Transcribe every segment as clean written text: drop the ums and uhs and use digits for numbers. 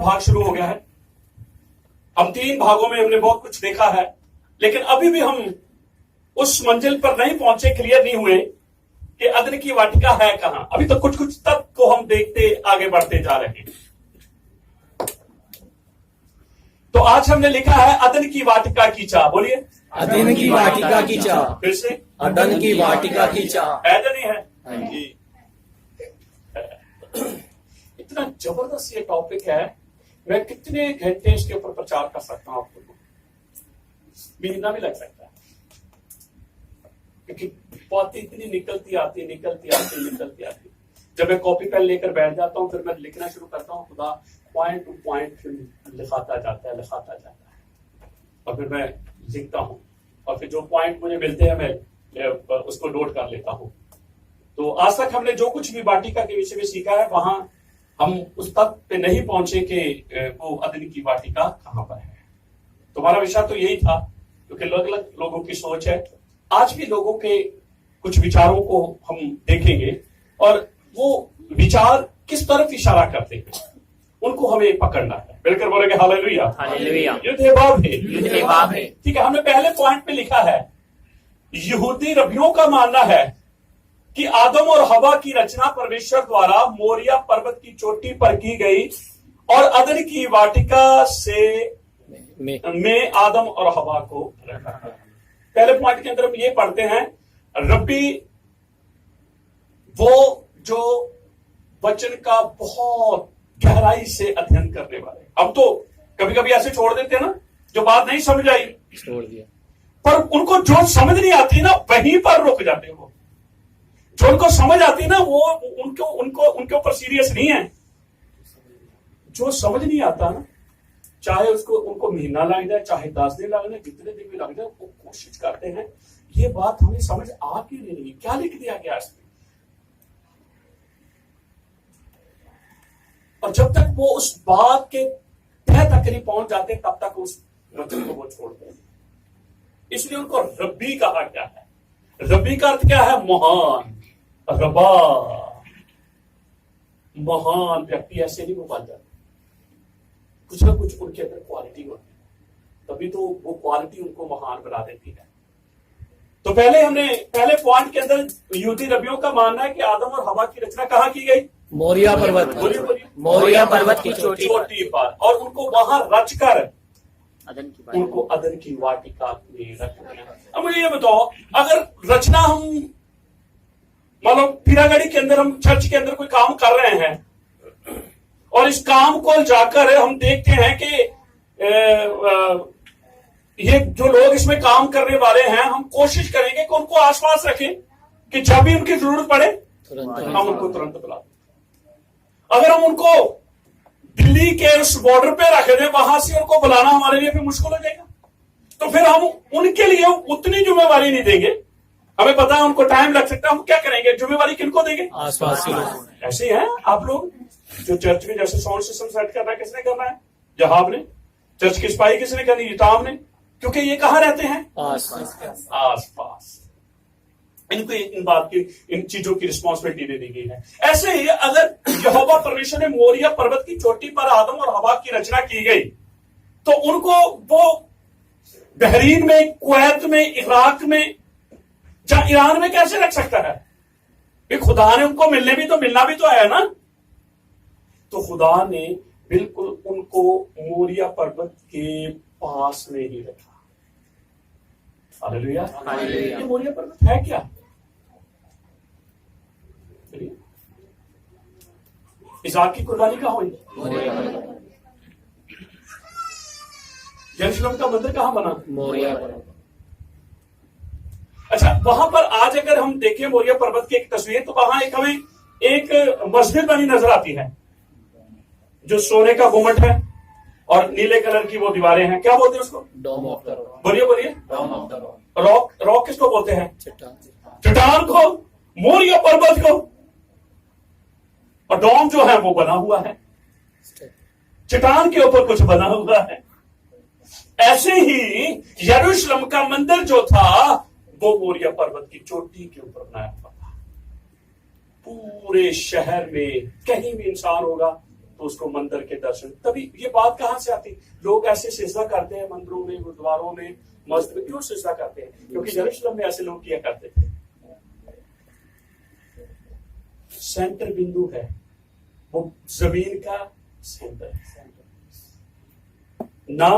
भाग शुरू हो गया है। हम 3 भागों में हमने बहुत कुछ देखा है, लेकिन अभी भी हम उस मंजिल पर नहीं पहुंचे, क्लियर नहीं हुए कि अदन की वाटिका है कहां। अभी तो कुछ कुछ तत्व को हम देखते आगे बढ़ते जा रहे हैं। तो आज हमने लिखा है अदन की वाटिका की चाह। बोलिए, अदन की वाटिका की चाह। फिर से, अदन की वाटिका की चाह। है या नहीं है? हाँ जी। इतना जबरदस्त ये टॉपिक है, मैं कितने घंटे इसके ऊपर प्रचार कर सकता हूं, आपको महीना भी लग सकता है, क्योंकि बातें इतनी निकलती आती। जब मैं कॉपी पेन लेकर बैठ जाता हूं, फिर मैं लिखना शुरू करता हूं, खुदा पॉइंट टू पॉइंट फिर लिखाता जाता है और फिर मैं लिखता हूं, और फिर जो पॉइंट मुझे मिलते हैं मैं उसको नोट कर लेता हूं। तो आज तक हमने जो कुछ भी वाटिका के विषय में सीखा है, वहां हम उस तक पे नहीं पहुंचे कि वो अदन की वाटिका कहां पर है। तुम्हारा विषय तो यही था, क्योंकि अलग अलग लोगों की सोच है। आज भी लोगों के कुछ विचारों को हम देखेंगे, और वो विचार किस तरफ इशारा करते हैं, उनको हमें पकड़ना है। मिलकर बोलेंगे हालेलुया। हालेलुया। युद्ध बाब है, युद्ध बाब है। ठीक है। हमने पहले पॉइंट में लिखा है, यहूदी रबियों का मानना है कि आदम और हवा की रचना परमेश्वर द्वारा मोरिया पर्वत की चोटी पर की गई, और अदन की वाटिका से में आदम और हवा को रखा। पहले पॉइंट के अंदर हम ये पढ़ते हैं, रब्बी वो जो वचन का बहुत गहराई से अध्ययन करने वाले। अब तो कभी कभी ऐसे छोड़ देते हैं ना, जो बात नहीं समझ आई छोड़ दिया, पर उनको जो समझ नहीं आती ना, वहीं पर रुक जाते हो। जो उनको समझ आती ना, वो उनके ऊपर सीरियस नहीं है। जो समझ नहीं आता ना, चाहे उनको महीना लग जाए, चाहे 10 दिन लग जाए, जितने दिन भी लग जाए, वो कोशिश करते हैं ये बात हमें समझ आ क्यों नहीं रही, क्या लिख दिया गया इसमें। और जब तक वो उस बात के तह तक नहीं पहुंच जाते, तब तक उस वचन को वो छोड़ते हैं। इसलिए उनको रब्बी कहा गया है। रब्बी का अर्थ क्या है? महान। रबा, महान व्यक्ति ऐसे नहीं वो बन जाते, कुछ ना कुछ उनके अंदर क्वालिटी होती है, तभी तो वो क्वालिटी उनको महान बना देती है। तो पहले पॉइंट के अंदर यहूदी रबियों का मानना है कि आदम और हवा की रचना कहाँ की गई? मोरिया पर्वत। बोलिए। मोरिया पर्वत की चोटी पर, और उनको वहां रचकर उनको अदन की वाटिका में रख दिया। अब मुझे ये बताओ, अगर रचना हम मानो पीरागढ़ी के अंदर, हम चर्च के अंदर कोई काम कर रहे हैं, और इस काम को जाकर हम देखते हैं कि ये जो लोग इसमें काम करने वाले हैं, हम कोशिश करेंगे कि उनको आसपास रखें, कि जब भी उनकी जरूरत पड़े हम उनको तुरंत बुला दें। अगर हम उनको दिल्ली के उस बॉर्डर पे रख दें, वहां से उनको बुलाना हमारे लिए फिर मुश्किल हो जाएगा। तो फिर हम उनके लिए उतनी जिम्मेवारी नहीं देंगे। हमें पता है उनको टाइम लग सकता है, हम क्या करेंगे? जिम्मेवारी किनको देंगे? आसपास के लोग। ऐसे ही हैं आप लोग, जो चर्च में जैसे साउंड सिस्टम सेट करना है, किसने करना है? जहाब ने। चर्च की सफाई किसने करनी है? टाम ने। क्योंकि ये कहाँ रहते हैं? आसपास। इनको इन बात की, इन चीजों की रिस्पॉन्सिबिलिटी दे दी गई है। ऐसे ही अगर यहोवा परमेश्वर ने मोरिया पर्वत की चोटी पर आदम और हवा की रचना की गई, तो उनको वो बहरीन में, कुवैत में, इराक में, या ईरान में कैसे रख सकता है? खुदा ने उनको मिलना भी तो है ना। तो खुदा ने बिल्कुल उनको मोरिया पर्वत के पास में ही रखा। हालेलुया। ये मोरिया पर्वत है क्या? इसहाक की कुर्बानी कहां हुई? यरूशलेम का मंदिर कहां बना? मोरिया पर्वत। अच्छा, वहां पर आज अगर हम देखें मोरिया पर्वत की एक तस्वीर, तो वहां हमें एक मस्जिद बनी नजर आती है, जो सोने का गुम्बद है और नीले कलर की वो दीवारें हैं। क्या बोलते हैं उसको? डोम ऑफ द रॉक। बोलिए। डोम ऑफ द रॉक। रॉक किसको बोलते हैं? चट्टान। चट्टान को, मोरिया पर्वत को। और डोम जो है वो बना हुआ है, चट्टान के ऊपर कुछ बना हुआ है। ऐसे ही यरूशलेम का मंदिर जो था, वो मोरिया पर्वत की चोटी के ऊपर बनाया हुआ था। पूरे शहर में कहीं भी इंसान होगा तो उसको मंदिर के दर्शन, तभी ये बात कहां से आती? लोग ऐसे सिजदा करते हैं मंदिरों में, गुरुद्वारों में, मस्जिद में, क्यों सिजदा करते हैं? क्योंकि यरूशलेम में ऐसे लोग किया करते थे। सेंटर बिंदु है वो, जमीन का सेंटर है। ना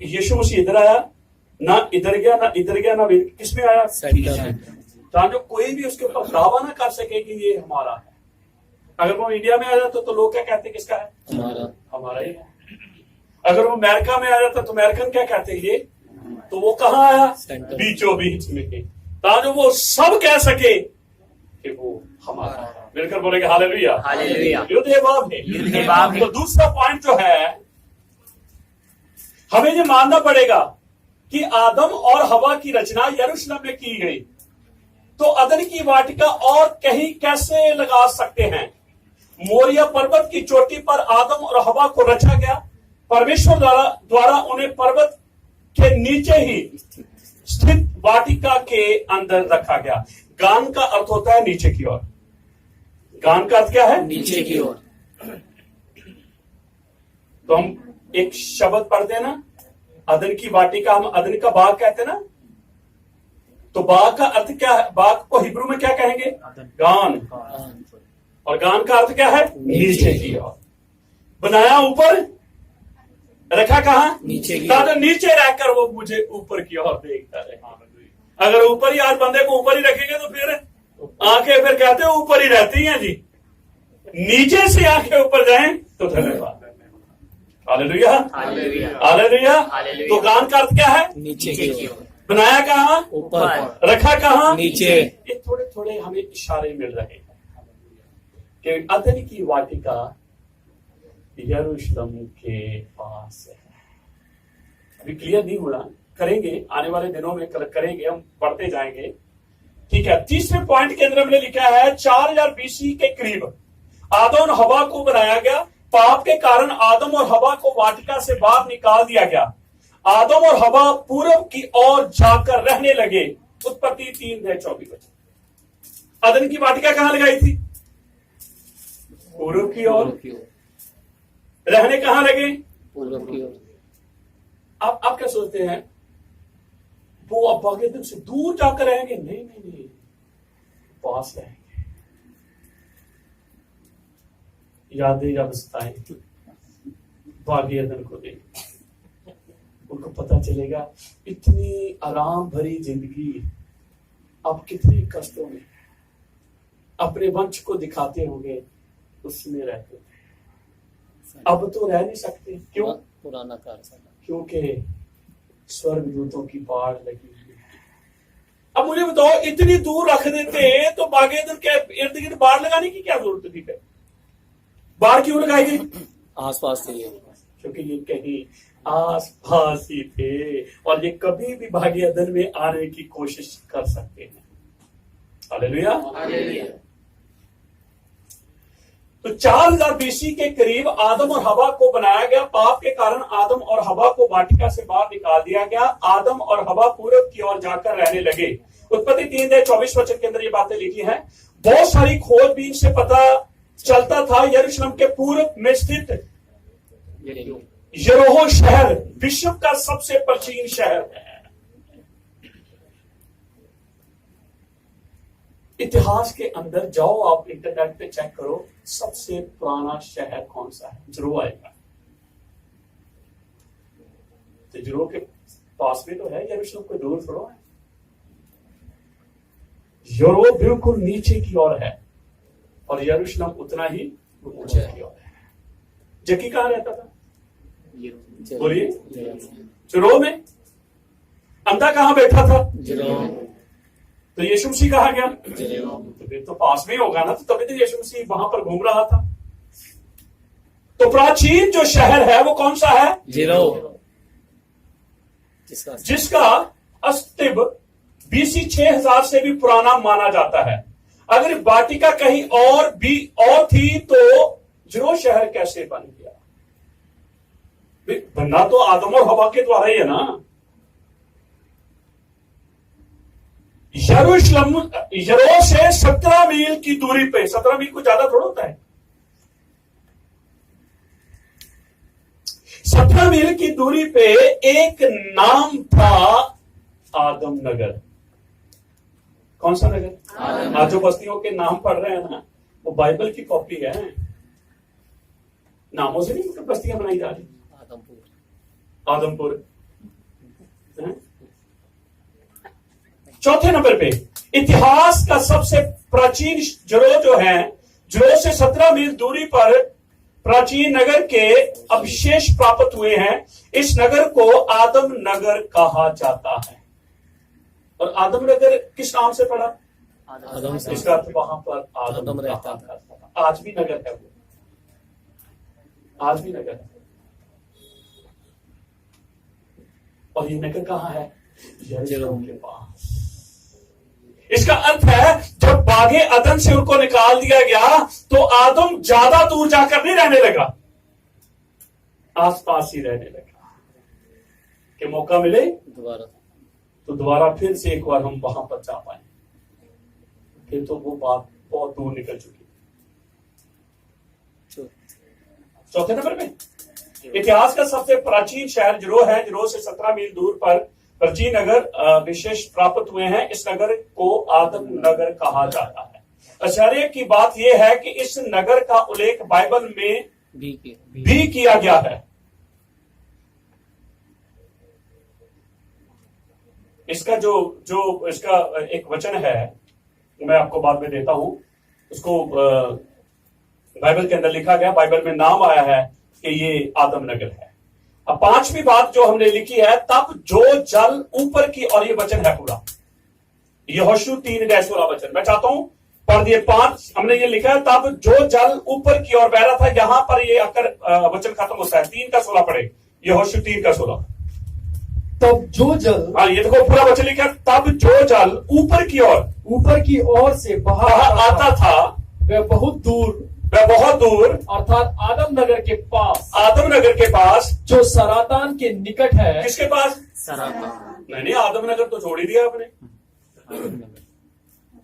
यीशु मसीह इधर आया, ना इधर गया, ना इधर गया, ना किसमें आया? सेंटर। ताकि कोई भी उसके ऊपर दावा ना कर सके कि ये हमारा है। अगर वो इंडिया में आ जाता तो लोग क्या कहते, किसका है? हमारा ही है। अगर वो अमेरिका में आ जाता तो अमेरिकन क्या कहते, ये तो वो कहाँ आया? बीचों बीच में, ताकि वो सब कह सके कि वो हमारा है। मिलकर बोलेंगे हालेलुया। हालेलुया। युद्ध है बाब है, युद्ध है बाब है। तो दूसरा पॉइंट जो है, हमें ये मानना पड़ेगा कि आदम और हवा की रचना यरूशलेम में की गई, तो अदन की वाटिका और कहीं कैसे लगा सकते हैं? मोरिया पर्वत की चोटी पर आदम और हवा को रचा गया। परमेश्वर द्वारा उन्हें पर्वत के नीचे ही स्थित वाटिका के अंदर रखा गया। गान का अर्थ होता है नीचे की ओर। गान का अर्थ क्या है? नीचे की ओर। तो हम एक शब्द पढ़ते हैं ना, अदन की वाटिका, हम अदन का बाग कहते हैं ना, तो बाग का अर्थ क्या है? बाग को हिब्रू में क्या कहेंगे? गान। और गान का अर्थ क्या है? नीचे की ओर। बनाया ऊपर, रखा कहां? नीचे की ओर। नीचे रहकर वो मुझे ऊपर की ओर देखता है। अगर ऊपर ही, आज बंदे को ऊपर ही रखेंगे तो फिर आंखें फिर कहते हैं ऊपर ही रहती हैं जी। नीचे से आंखें ऊपर जाएं तो धन्यवाद। Hallelujah, hallelujah. हालेलुया। तो गान का अर्थ क्या है? नीचे की ओर। बनाया कहां? ऊपर। रखा कहां? नीचे। ये थोड़े थोड़े हमें इशारे मिल रहे हैं कि अदन की वाटिका यरूशलेम के पास है। अभी क्लियर नहीं हुआ, करेंगे आने वाले दिनों में, करेंगे, हम पढ़ते जाएंगे। ठीक है, तीसरे पॉइंट के अंदर हमने लिखा है 4000 बीसी के करीब आदम और हवा को बनाया गया। पाप के कारण आदम और हवा को वाटिका से बाहर निकाल दिया गया। आदम और हवा पूरब की ओर जाकर रहने लगे। उत्पत्ति 3:24। अदन की वाटिका कहां लगाई थी? पूर्व की ओर। रहने कहां लगे? पूर्व की ओर। आप क्या सोचते हैं, वो अब बागेदन से दूर जाकर रहेंगे? नहीं नहीं नहीं, पास रहेंगे। यादें जब सताएं बागेदन को देख, उनको पता चलेगा इतनी आराम भरी जिंदगी अब कितने कष्टों में अपने वंश को दिखाते होंगे, उसमें रहते थे। अब तो रह नहीं सकते। क्यों? पुराना कारखाना। क्योंकि स्वर्गदूतों की बाढ़ लगी हुई है। अब मुझे बताओ, इतनी दूर रख देते तो बागेदन के इर्द गिर्द बाढ़ लगाने की क्या जरूरत थी? बाढ़ क्यों लगाई गई? आसपास थे, क्योंकि ये कहीं आस पास ही थे और ये कभी भी बागेदन में आने की कोशिश कर सकते हैं। हालेलुया। तो 4000 बीसी के करीब आदम और हवा को बनाया गया। पाप के कारण आदम और हवा को वाटिका से बाहर निकाल दिया गया। आदम और हवा पूरब की ओर जाकर रहने लगे। उत्पत्ति 3:24 के अंदर ये बातें लिखी हैं। बहुत सारी खोजबीन से पता चलता था यरूशलेम के पूर्व में स्थित यरीहो शहर विश्व का सबसे प्राचीन शहर है। इतिहास के अंदर जाओ, आप इंटरनेट पे चेक करो, सबसे पुराना शहर कौन सा है? जरो आएगा। तो जरो के पास में तो है यरूशलेम, कोई दूर थोड़ा है। यरो बिल्कुल नीचे की ओर है और यरूशलेम उतना ही ऊंचे की ओर है। जकी कहां रहता था? बोलिए। जरो में। अंधा कहां बैठा था? तो यीशु मसीह कहा गया? तो फिर तो पास में ही होगा ना, तो तभी तो यीशु मसीह वहां पर घूम रहा था। तो प्राचीन जो शहर है वो कौन सा है? जिसका अस्तित्व बीसी 6000 से भी पुराना माना जाता है। अगर वाटिका कहीं और भी और थी तो जरो शहर कैसे बन गया? बनना तो आदम और हवा के द्वारा ही है ना। यरूशलेम यरो से 17 मील की दूरी पे, 17 मील को ज्यादा थोड़ा होता है, मील की दूरी पे एक नाम था आदम नगर। कौन सा नगर? आज जो बस्तियों के नाम पढ़ रहे हैं ना, वो बाइबल की कॉपी है। नामों से नहीं मतलब बस्तियां बनाई जा रही। आदमपुर। चौथे नंबर पे इतिहास का सबसे प्राचीन जरो जो है, जरो से 17 मील दूरी पर प्राचीन नगर के अवशेष प्राप्त हुए हैं। इस नगर को आदम नगर कहा जाता है। और आदम नगर किस नाम से पड़ा? आदम से। इसका अर्थ वहां पर आदम रहता था। आज भी नगर है वो, आज भी नगर है। और ये नगर कहाँ है? यरूशलेम के पास। इसका अर्थ है जब बागे अदन से उनको निकाल दिया गया तो आदम ज्यादा दूर जाकर नहीं रहने लगा, आसपास ही रहने लगा कि मौका मिले दोबारा तो दोबारा फिर से एक बार हम वहां पर जा पाए। फिर तो वो बात बहुत दूर निकल चुकी। चौथे नंबर पे इतिहास का सबसे प्राचीन शहर जरो है। जरो से 17 मील दूर पर प्राचीन नगर विशेष प्राप्त हुए हैं। इस नगर को आदम नगर कहा जाता है। आश्चर्य की बात यह है कि इस नगर का उल्लेख बाइबल में भी किया गया है। इसका जो इसका एक वचन है, मैं आपको बाद में देता हूं। उसको बाइबल के अंदर लिखा गया, बाइबल में नाम आया है कि ये आदम नगर है। अब पांचवी बात जो हमने लिखी है, तब जो जल ऊपर की, और ये वचन है पूरा यहोशू 3:16 वचन। मैं चाहता हूं पढ़ दिए 5 हमने ये लिखा है, तब जो जल ऊपर की ओर बह रहा था। यहां पर ये आकर वचन खत्म होता है। 3:16 पढ़े, यहोशू 3:16। तब जो जल, हाँ ये देखो पूरा वचन लिखा है, तब जो जल ऊपर की ओर से बहा आता था, वह बहुत दूर अर्थात आदम नगर के पास जो सरातान के निकट है। किसके पास? नहीं, आदम नगर तो छोड़ ही दिया आपने।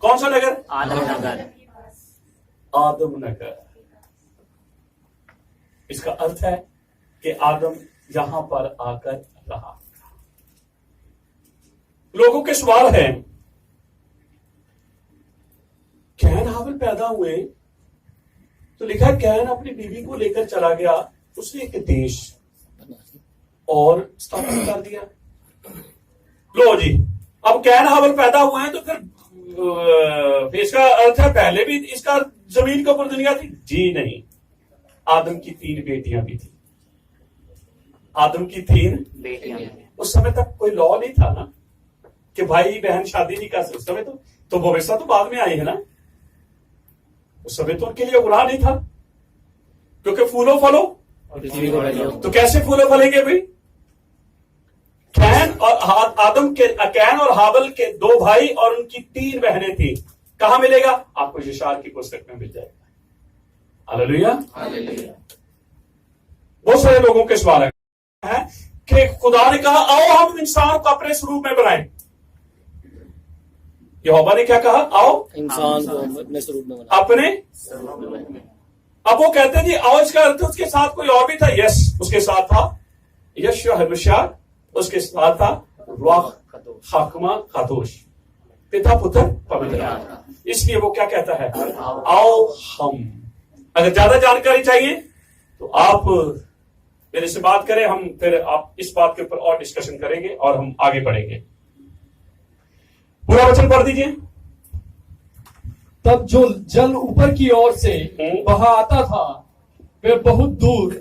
कौन सा नगर? आदम नगर। इसका अर्थ है कि आदम यहां पर आकर रहा। लोगों के सवाल है, कैन हाबिल पैदा हुए तो लिखा है कैन अपनी बीवी को लेकर चला गया, उसने एक देश और स्थापित कर दिया। लो जी, अब कैन हाबिल पैदा हुए हैं तो फिर इसका अर्थ है पहले भी इसका जमीन के ऊपर दुनिया थी? जी नहीं, आदम की 3 बेटियां भी थी। आदम की 3 बेटियां। उस समय तक कोई लॉ नहीं था ना कि भाई बहन शादी नहीं कर सकते। उस समय तो व्यवस्था तो बाद में आई है ना। उस समय तो उनके लिए गुनाह नहीं था, क्योंकि फूलो फलो तो कैसे फूलो फलेंगे भाई? कैन और हाबिल के 2 भाई और उनकी 3 बहनें थी। कहां मिलेगा? आपको यशायाह की पुस्तक में मिल जाएगा। हालेलुया। बहुत सारे लोगों के सवाल है कि खुदा ने कहा आओ हम इंसान को अपने स्वरूप में बनाएं। यहोवा ने क्या कहा? आओ इंसान को अपने स्वरूप में अपने। अब वो कहते हैं जी आओ, इसका अर्थ उसके साथ कोई और भी था। यस, उसके साथ था यशूआ हमेशा, उसके साथ था रूह हाकमा खातोश, पिता पुत्र पवित्र आत्मा। इसलिए वो क्या कहता है? आओ हम। अगर ज्यादा जानकारी चाहिए तो आप मेरे से बात करें, हम फिर आप इस बात के ऊपर और डिस्कशन करेंगे और हम आगे बढ़ेंगे। पूरा वचन पढ़ दीजिए। तब जो जल ऊपर की ओर से बहा आता था, वह बहुत दूर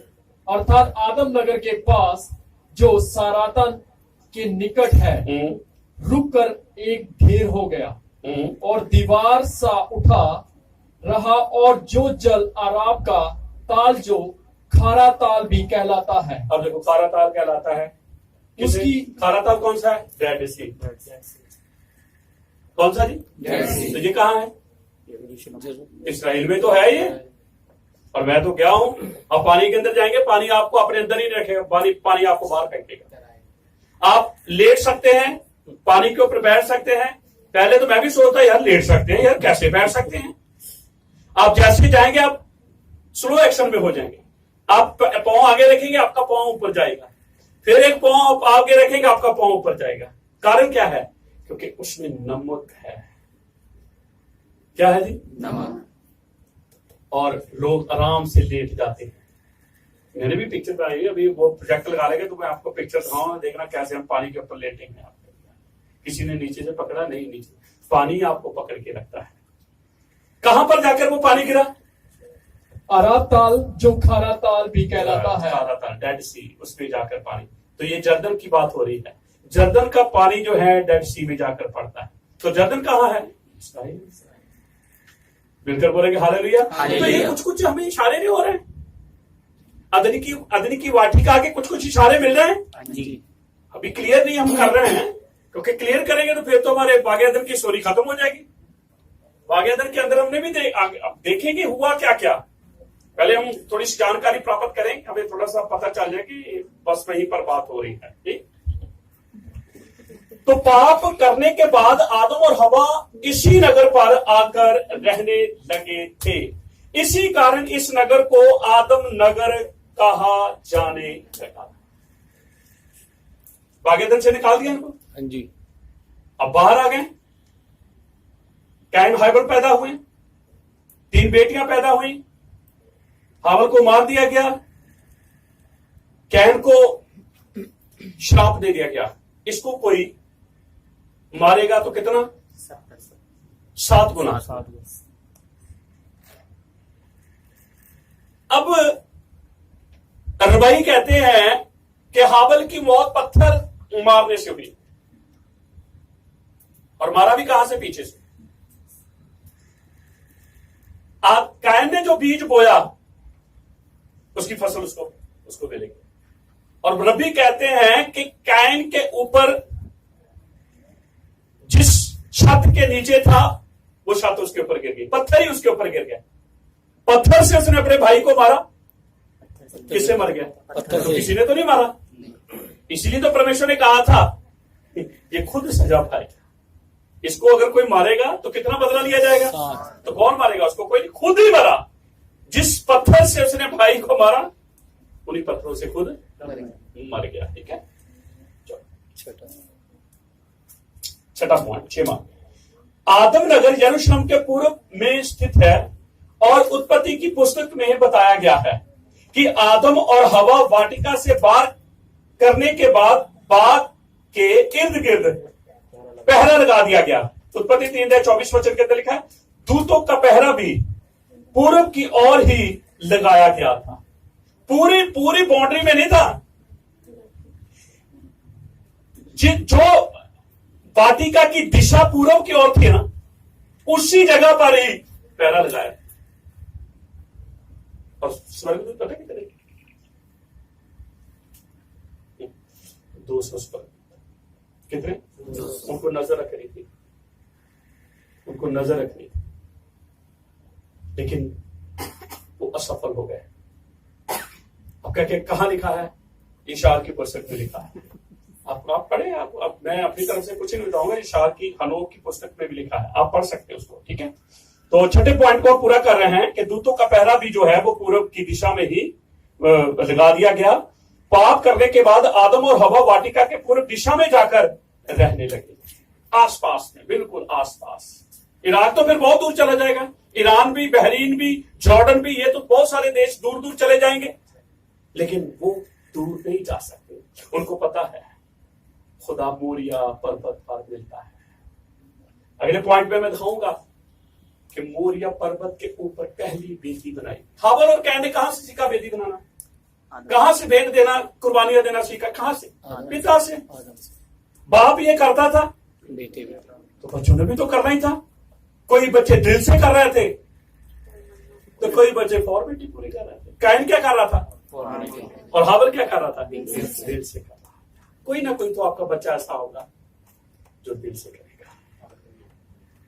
अर्थात आदम नगर के पास जो सारातन के निकट है रुक कर एक ढेर हो गया और दीवार सा उठा रहा। और जो जल अराब का ताल जो खारा ताल भी कहलाता है। अब देखो खारा ताल कहलाता है, उसकी खारा ताल कौन सा है? डेड सी। कौन सा जी? तो ये कहाँ है? इसराइल में तो है ये। और मैं तो क्या हूं, अब पानी के अंदर जाएंगे, पानी आपको अपने अंदर ही रखेगा, पानी आपको बाहर फेंकेगा। आप लेट सकते हैं, पानी के ऊपर बैठ सकते हैं। पहले तो मैं भी सोचता यार लेट सकते हैं, यार कैसे बैठ सकते हैं। आप जैसे जाएंगे आप स्लो एक्शन में हो जाएंगे। आप पांव आगे रखेंगे, आपका पांव ऊपर जाएगा। फिर एक पांव आगे रखेंगे, आपका पांव ऊपर जाएगा। कारण क्या है? क्योंकि उसमें नमक है। क्या है जी? नमक। और लोग आराम से लेट जाते हैं। मैंने भी पिक्चर बनाई है, अभी वो प्रोजेक्ट लगा लेंगे तो मैं आपको पिक्चर दिखाऊंगा, देखना कैसे हम पानी के ऊपर लेटेंगे। आप किसी ने नीचे से पकड़ा नहीं, नीचे पानी आपको पकड़ के रखता है। कहां पर जाकर वो पानी गिरा? अराब ताल, जो खारा ताल भी कहलाता है। खारा ताल, डेड सी, उसमें जाकर पानी। तो ये जर्दन की बात हो रही है। जर्दन का पानी जो है डेड सी में जाकर पड़ता है। तो जर्दन कहां है? इस्राएल। मिलकर बोलेंगे हालेलुया। तो ये कुछ कुछ हमें इशारे नहीं हो रहे हैं। अदनी की वाटिका के कुछ कुछ इशारे मिल रहे हैं जी। अभी क्लियर नहीं हम कर रहे हैं, क्योंकि क्लियर करेंगे तो फिर तो हमारे बागे-ए-अदन की स्टोरी खत्म हो जाएगी। बागे-ए-अदन के अंदर हमने भी अब देखेंगे हुआ क्या क्या। पहले हम थोड़ी सी जानकारी प्राप्त करें, हमें थोड़ा सा पता चल जाए कि बस वहीं पर बात हो रही है। ठीक, तो पाप करने के बाद आदम और हवा इसी नगर पर आकर रहने लगे थे। इसी कारण इस नगर को आदम नगर कहा जाने लगा। बागे-ए-अदन से निकाल दिया इनको, हाँ जी। अब बाहर आ गए। कैन हाबल पैदा हुए, 3 बेटियां पैदा हुई। हाबल को मार दिया गया, कैन को श्राप दे दिया गया। इसको कोई मारेगा तो कितना? 7 गुना। अब रबाई कहते हैं कि हाबल की मौत पत्थर मारने से हुई, और मारा भी कहां से? पीछे से। कैन ने जो बीज बोया उसकी फसल उसको मिलेगी। और रब्बी कहते हैं कि कैन के ऊपर जिस छत के नीचे था वो छत उसके ऊपर गिर गई, पत्थर ही उसके ऊपर गिर गया। पत्थर से उसने अपने भाई को मारा। किससे मर गया? पत्थर तो से। किसी ने तो नहीं मारा। इसलिए तो परमेश्वर ने कहा था ये खुद सजा पाएगा। इसको अगर कोई मारेगा तो कितना बदला लिया जाएगा? 7। तो कौन मारेगा उसको? कोई नहीं, खुद ही मरा। जिस पत्थर से उसने भाई को मारा उन्हीं पत्थरों से खुद मर गया। ठीक है, छठा पॉइंट, 6वां। आदम नगर यरूशलेम के पूर्व में स्थित है और उत्पत्ति की पुस्तक में बताया गया है कि आदम और हवा वाटिका से बाहर करने के बाद बाग के इर्द गिर्द पहरा लगा दिया गया। उत्पत्ति 3:24 के अंदर लिखा है, दूतों का पहरा भी पूर्व की ओर ही लगाया गया था। पूरी बाउंड्री में नहीं था। जो वाटिका की दिशा पूर्व की ओर थी ना, उसी जगह पर ही पहरा लगाया। और स्वर्गदूत पता कितने? 200 पर। कितने? उनको नजर रख रही थी, उनको नजर रखनी थी, लेकिन वो असफल हो गए। अब क्या कहां लिखा है? इशार की पुस्तक में लिखा है। आप पढ़े, आप मैं अपनी तरफ से कुछ नहीं बताऊंगा। इशार की हनोक की पुस्तक में भी लिखा है, आप पढ़ सकते हैं उसको। ठीक है, तो छठे पॉइंट को पूरा कर रहे हैं कि दूतों का पहरा भी जो है वो पूर्व की दिशा में ही लगा दिया गया। पाप करने के बाद आदम और हवा वाटिका के पूर्व दिशा में जाकर रहने लगे, आसपास में, बिल्कुल आसपास। इराक तो फिर बहुत दूर चला जाएगा, ईरान भी, बहरीन भी, जॉर्डन भी, ये तो बहुत सारे देश दूर दूर चले जाएंगे, लेकिन वो दूर नहीं जा सकते। उनको पता है खुदा मोरिया पर्वत पर मिलता है। अगले पॉइंट में मैं दिखाऊंगा कि मोरिया पर्वत के ऊपर पहली वेदी बनाई। हाबल और कैन ने कहां से सीखा वेदी बनाना? कहां से भेंट देना, कुर्बानियां देना सीखा? कहां से? पिता से। बाप ये करता था, बेटे भी। तो बच्चों ने भी तो करना ही था। कोई बच्चे दिल से कर रहे थे, तो कोई बच्चे फॉर्मेलिटी पूरी कर रहे थे। कैन क्या कर रहा था और हाबल क्या कर रहा था? दिल से कर रहा था। कोई ना कोई तो आपका बच्चा ऐसा होगा जो दिल से करेगा।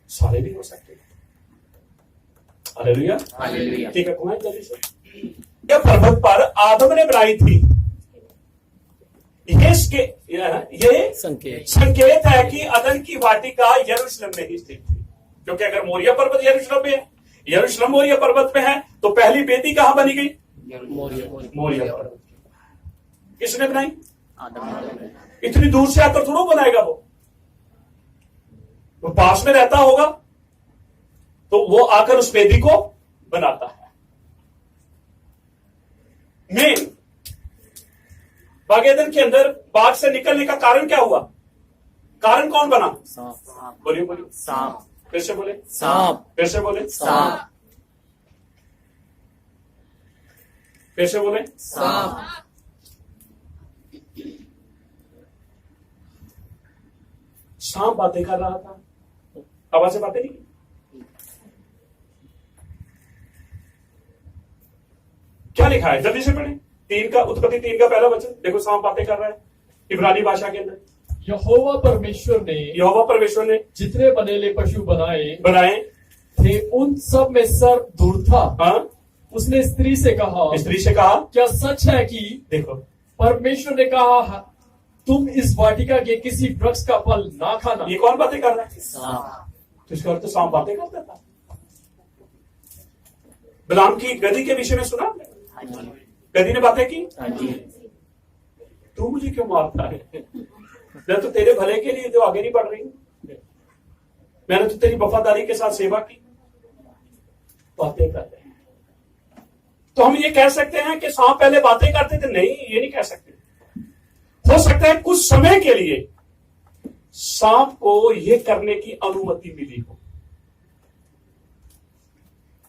सारे नहीं हो सकते। Hallelujah, hallelujah. ठीक है, कौन जल्दी से। यह पर्वत पर आदम ने बनाई थी। ये संकेत है कि अदन की वाटिका यरूशलेम में ही स्थित थी, क्योंकि अगर मोरिया पर्वत यरूशलेम में है, यरूशलेम मोरिया पर्वत में है, तो पहली वेदी कहां बनी गई? मोरिया पर्वत। किसने बनाई? इतनी दूर से आकर थोड़ा बनाएगा वो पास में रहता होगा तो वो आकर उस वेदी को बनाता है। मेन बाग ईदन के अंदर बाग से निकलने का कारण क्या हुआ? कारण कौन बना? सांप। बोलिए बोलिए। सांप। फिर से बोले। सांप। फिर से बोले। सांप। फिर से बोले। सांप। सांप बातें कर रहा था, हवा से बातें नहीं की। क्या लिखा है जल्दी से पढ़े। 3 का उत्पत्ति 3 का पहला वचन देखो, सांप बातें कर रहा है इब्रानी भाषा के अंदर। यहोवा परमेश्वर ने जितने बनेले पशु बनाए थे उन सब में सर्प दूर था। हाँ? उसने स्त्री से कहा क्या सच है कि देखो परमेश्वर ने कहा तुम इस वाटिका के किसी वृक्ष का फल ना खाना। ये कौन बातें कर रहा है? सांप। तो इसका अर्थ तो सांप बातें करता था। बिलाम की गधी के विषय में सुना? गधी ने बातें की। हाँ जी। तू मुझे क्यों मारता है? मैं तो तेरे भले के लिए तो आगे नहीं बढ़ रही हूं। मैंने तो तेरी वफादारी के साथ सेवा की। बातें करते हैं तो हम ये कह सकते हैं कि सांप पहले बातें करते थे? नहीं, ये नहीं कह सकते। हो सकता है कुछ समय के लिए सांप को यह करने की अनुमति मिली हो,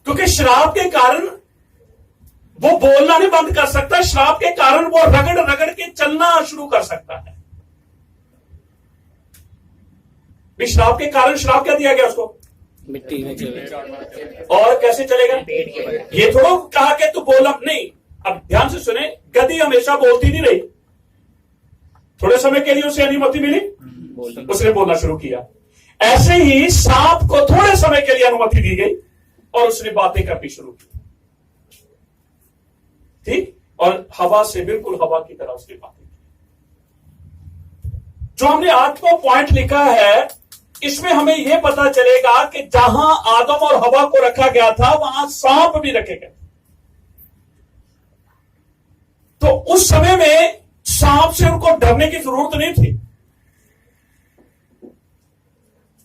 क्योंकि श्राप के कारण वो बोलना नहीं बंद कर सकता। श्राप के कारण वो रगड़ रगड़ के चलना शुरू कर सकता है। श्राप के कारण श्राप क्या दिया गया उसको? मिट्टी में चले। और कैसे चलेगा? ये थोड़ा कहा कि तू बोल नहीं। अब ध्यान से सुने, गधी हमेशा बोलती नहीं रही। थोड़े समय के लिए उसे अनुमति मिली, उसने बोलना शुरू किया। ऐसे ही सांप को थोड़े समय के लिए अनुमति दी गई और उसने बातें करनी शुरू की। ठीक? और हवा से बिल्कुल हवा की तरह उसने बातें की। जो हमने आज को पॉइंट लिखा है इसमें हमें यह पता चलेगा कि जहां आदम और हवा को रखा गया था वहां सांप भी रखे गए। तो उस समय में सांप से उनको डरने की जरूरत नहीं थी।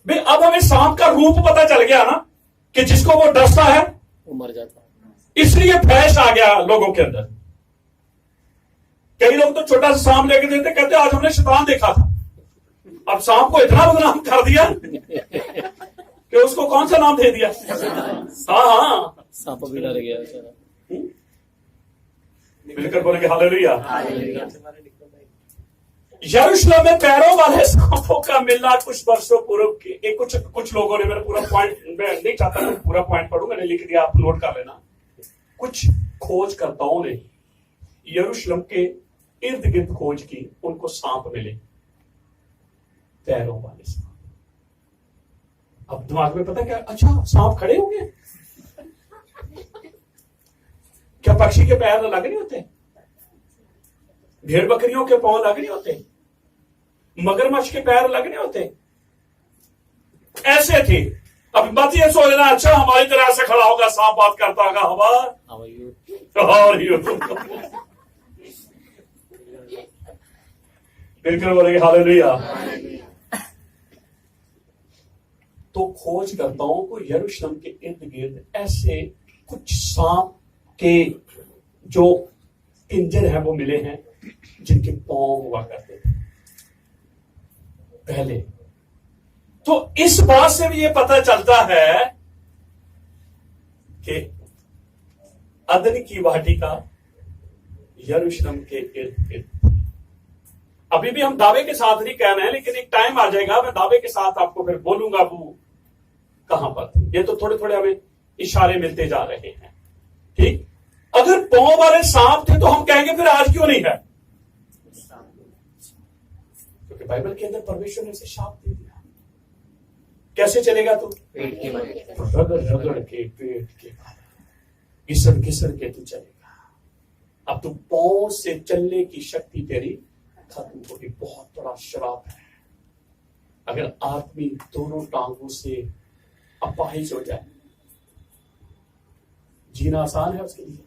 भाई अब हमें सांप का रूप पता चल गया ना कि जिसको वो डरता है वो मर जाता। इसलिए भैंस आ गया लोगों के अंदर। कई लोग तो छोटा सा सांप लेके देते, कहते आज हमने शैतान देखा था। अब सांप को इतना बदनाम कर दिया कि उसको कौन सा नाम दे दिया? हाँ, सांप भी डर गया बेचारा। मिलकर बोलेंगे हालेलुया। यरूशलेम में पैरों वाले सांपों का मिलना कुछ वर्षों पूर्व के कुछ लोगों ने, मेरा पूरा पॉइंट मैं नहीं चाहता मैं पूरा पॉइंट पढ़ूं, मैंने लिख दिया, आप नोट कर लेना। कुछ खोजकर्ताओं ने यरूशलेम के इर्द गिर्द खोज की, उनको सांप मिले, पैरों वाले सांप। अब दिमाग में पता क्या, अच्छा सांप खड़े होंगे? क्या पक्षी के पैर अलग नहीं होते? भेड़ बकरियों के पांव अलग नहीं होते? मगरमच्छ के पैर अलग नहीं होते? ऐसे थे। अब बात ये सोचना, अच्छा हमारी तरह ऐसे खड़ा होगा सांप, बात करता होगा हवा और बिल्कुल बोलेंगे हालेलुया। तो खोजकर्ताओं को यरूशलेम के इर्द गिर्द ऐसे कुछ सांप के जो पिंजर हैं वो मिले हैं, जिनके पांव हुआ करते थे पहले। तो इस बात से भी ये पता चलता है कि अदन की वाटिका यरूशलेम के इर्द गिर्द। अभी भी हम दावे के साथ नहीं कह रहे हैं, लेकिन एक टाइम आ जाएगा मैं दावे के साथ आपको फिर बोलूंगा वो कहां पर। ये तो थोड़े थोड़े हमें इशारे मिलते जा रहे हैं। ठीक, अगर पांव वाले सांप थे तो हम कहेंगे फिर आज क्यों नहीं है? क्योंकि बाइबल के अंदर परमेश्वर ने इसे शाप दे दिया। कैसे चलेगा तू? रगड़ रगड़ के, पेट के, घिसड़ घिसड़ के तू चलेगा। अब तू पांव से चलने की शक्ति तेरी खत्म होगी। बहुत बड़ा श्राप है अगर आदमी दोनों टांगों से अपाहिज हो जाए। जीना आसान है उसके लिए?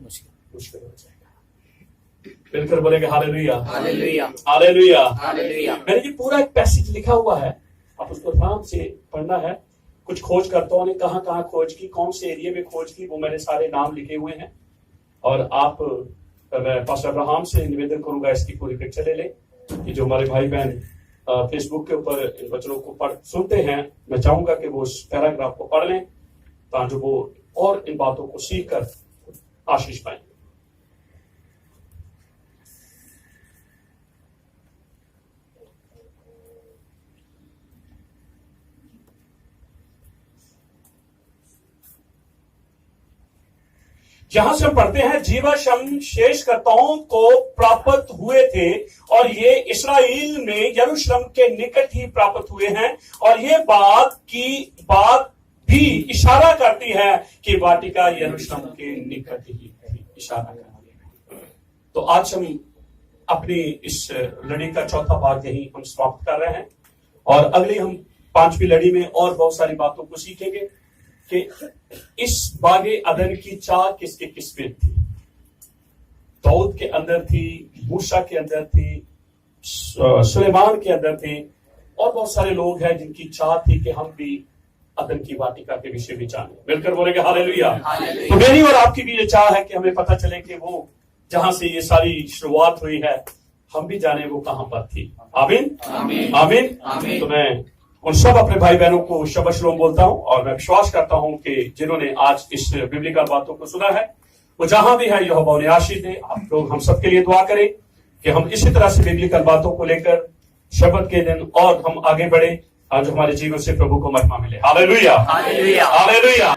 मुश्किल हो जाएगा। मिलकर बोलेंगे हालेलुया, हालेलुया, हालेलुया। हालेलुया। मैंने ये पूरा एक पैसेज लिखा हुआ है, आप उसको आराम से पढ़ना है। कुछ खोजकर्ताओं ने कहाँ कहाँ खोज की, कौन से एरिया में खोज की, वो मैंने सारे नाम लिखे हुए हैं। और आप, मैं पास्टर अब्राहम से निवेदन करूंगा इसकी पूरी पिक्चर ले लें कि जो हमारे भाई बहन फेसबुक के ऊपर इन वचनों को सुनते हैं, मैं चाहूंगा कि वो उस पैराग्राफ को पढ़ लें ताकि वो और इन बातों को सीख कर आशीष पाएं। जहां से हम पढ़ते हैं, जीवाश्म शेषकर्ताओं को प्राप्त हुए थे और ये इसराइल में यरूशलेम के निकट ही प्राप्त हुए हैं। और ये बात भी इशारा करती है कि वाटिका यरूशलेम के निकट ही इशारा करती है। तो आज हम अपनी इस लड़ी का चौथा भाग यही हम समाप्त कर रहे हैं और अगली हम 5वीं लड़ी में और बहुत सारी बातों को सीखेंगे कि इस बागे अदन की चाह किसके किसमें थी। दाऊद के अंदर थी, मूसा के अंदर थी, सुलेमान के अंदर थे और बहुत सारे लोग हैं जिनकी चाह थी कि हम भी अदन की वाटिका के विषय में जाने। मिलकर बोलेंगे हालेलुया। तो मेरी और आपकी भी ये चाह है कि हमें पता चले कि वो जहां से ये सारी शुरुआत हुई है, हम भी जाने वो कहां पर थी। आमीन, आमीन, आमीन। तो मैं उन सब अपने भाई बहनों को शबा शलोम बोलता हूं और मैं विश्वास करता हूं कि जिन्होंने आज इस बिब्लिकल बातों को सुना है, वो जहां भी है यहोवा उन्हें आशीष दे। आप लोग हम सबके लिए दुआ करें कि हम इसी तरह से बिब्लिकल बातों को लेकर शब्द के दिन और हम आगे बढ़े, आज हमारे जीवन से प्रभु को महिमा मिले। Hallelujah, hallelujah, hallelujah.